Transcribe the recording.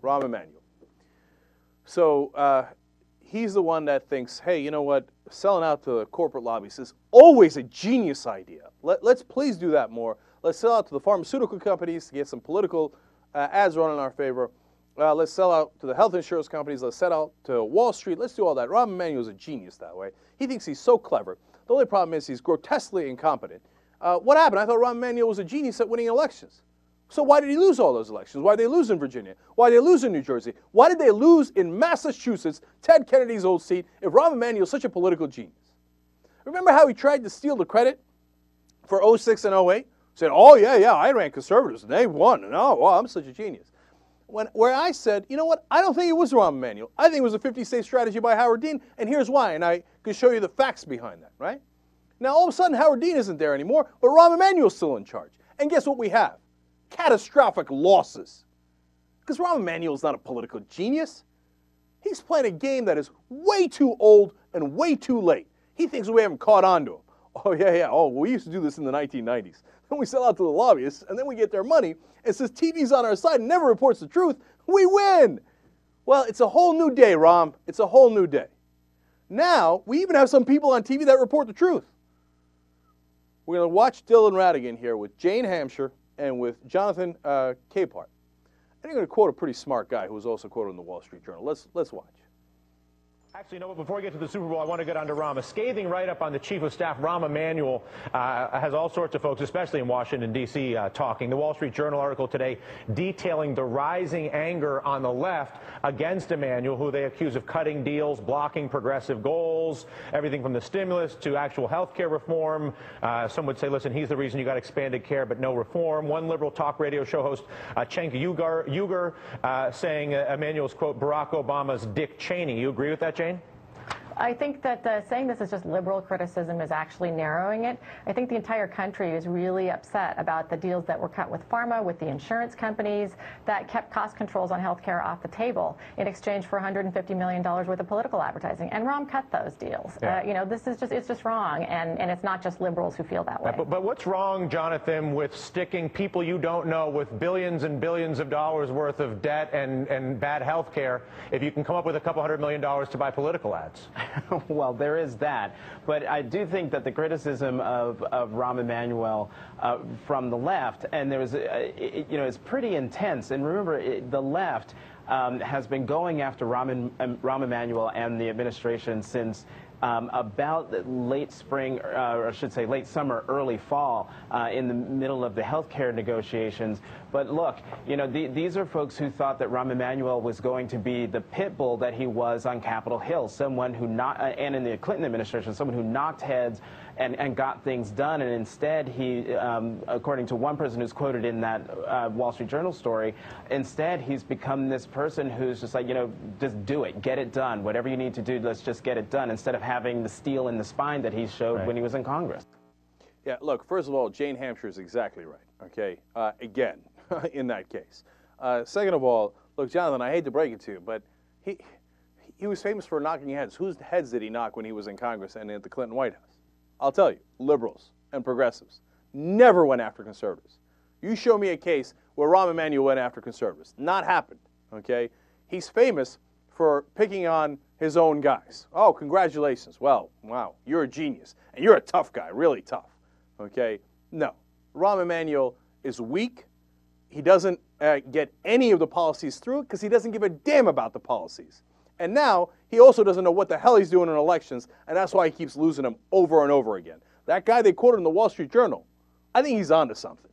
Rahm Emanuel. So he's the one that thinks, hey, you know what? Selling out to the corporate lobbies is always a genius idea. Let's please do that more. Let's sell out to the pharmaceutical companies to get some political ads run in our favor. Let's sell out to the health insurance companies. Let's sell out to Wall Street. Let's do all that. Rahm Emanuel is a genius that way. He thinks he's so clever. The only problem is he's grotesquely incompetent. What happened? I thought Rahm Emanuel was a genius at winning elections. So why did he lose all those elections? Why did they lose in Virginia? Why did they lose in New Jersey? Why did they lose in Massachusetts, Ted Kennedy's old seat, if Rahm Emanuel is such a political genius? Remember how he tried to steal the credit for 06 and 08? Said, oh, yeah, I ran conservatives, and they won. And oh, well, I'm such a genius. Where I said, you know what, I don't think it was Rahm Emanuel. I think it was a 50-state strategy by Howard Dean, and here's why, and I can show you the facts behind that, right? Now, all of a sudden, Howard Dean isn't there anymore, but Rahm Emanuel's still in charge. And guess what we have? Catastrophic losses. Because Rahm Emanuel's not a political genius. He's playing a game that is way too old and way too late. He thinks we haven't caught on to him. Oh, yeah. Oh, we used to do this in the 1990s. Then we sell out to the lobbyists, and then we get their money, and since TV's on our side and never reports the truth, we win. Well, it's a whole new day, Rahm. It's a whole new day. Now, we even have some people on TV that report the truth. We're going to watch Dylan Radigan here with Jane Hampshire and with Jonathan Capehart. And you're going to quote a pretty smart guy who was also quoted in the Wall Street Journal. Let's watch. Actually, no, but before we get to the Super Bowl, I want to get on to Rahm. A scathing write-up on the Chief of Staff, Rahm Emanuel, has all sorts of folks, especially in Washington, D.C., talking. The Wall Street Journal article today detailing the rising anger on the left against Emanuel, who they accuse of cutting deals, blocking progressive goals, everything from the stimulus to actual health care reform. Some would say, listen, he's the reason you got expanded care but no reform. One liberal talk radio show host, Cenk saying Emanuel's, quote, Barack Obama's Dick Cheney. You agree with that, Jane? I think that saying this is just liberal criticism is actually narrowing it. I think the entire country is really upset about the deals that were cut with pharma, with the insurance companies, that kept cost controls on health care off the table in exchange for $150 million worth of political advertising. And Rahm cut those deals. Yeah. You know, it's just wrong, and it's not just liberals who feel that way. But what's wrong, Jonathan, with sticking people you don't know with billions and billions of dollars worth of debt and bad health care if you can come up with a couple $100 million to buy political ads? Well, there is that. But I do think that the criticism of Rahm Emanuel from the left, and there's, it's pretty intense. And remember, the left has been going after Rahm Emanuel and the administration since about late spring, or I should say late summer, early fall, in the middle of the health care negotiations. But look, these are folks who thought that Rahm Emanuel was going to be the pit bull that he was on Capitol Hill, someone who and in the Clinton administration, someone who knocked heads and got things done. And instead, he, according to one person who's quoted in that Wall Street Journal story, instead he's become this person who's just like, just do it, get it done. Whatever you need to do, let's just get it done, instead of having the steel in the spine that he showed when he was in Congress. Yeah, look, first of all, Jane Hampshire is exactly right, okay? Again, in that case. Second of all, look, Jonathan, I hate to break it to you, but he was famous for knocking heads. Whose heads did he knock when he was in Congress and at the Clinton White House? I'll tell you, liberals and progressives never went after conservatives. You show me a case where Rahm Emanuel went after conservatives. Not happened, okay? He's famous for picking on his own guys. Oh, congratulations. Well, wow, you're a genius. And you're a tough guy, really tough, okay? No, Rahm Emanuel is weak. He doesn't get any of the policies through because he doesn't give a damn about the policies. And now he also doesn't know what the hell he's doing in elections, and that's why he keeps losing them over and over again. That guy they quoted in the Wall Street Journal, I think he's onto something.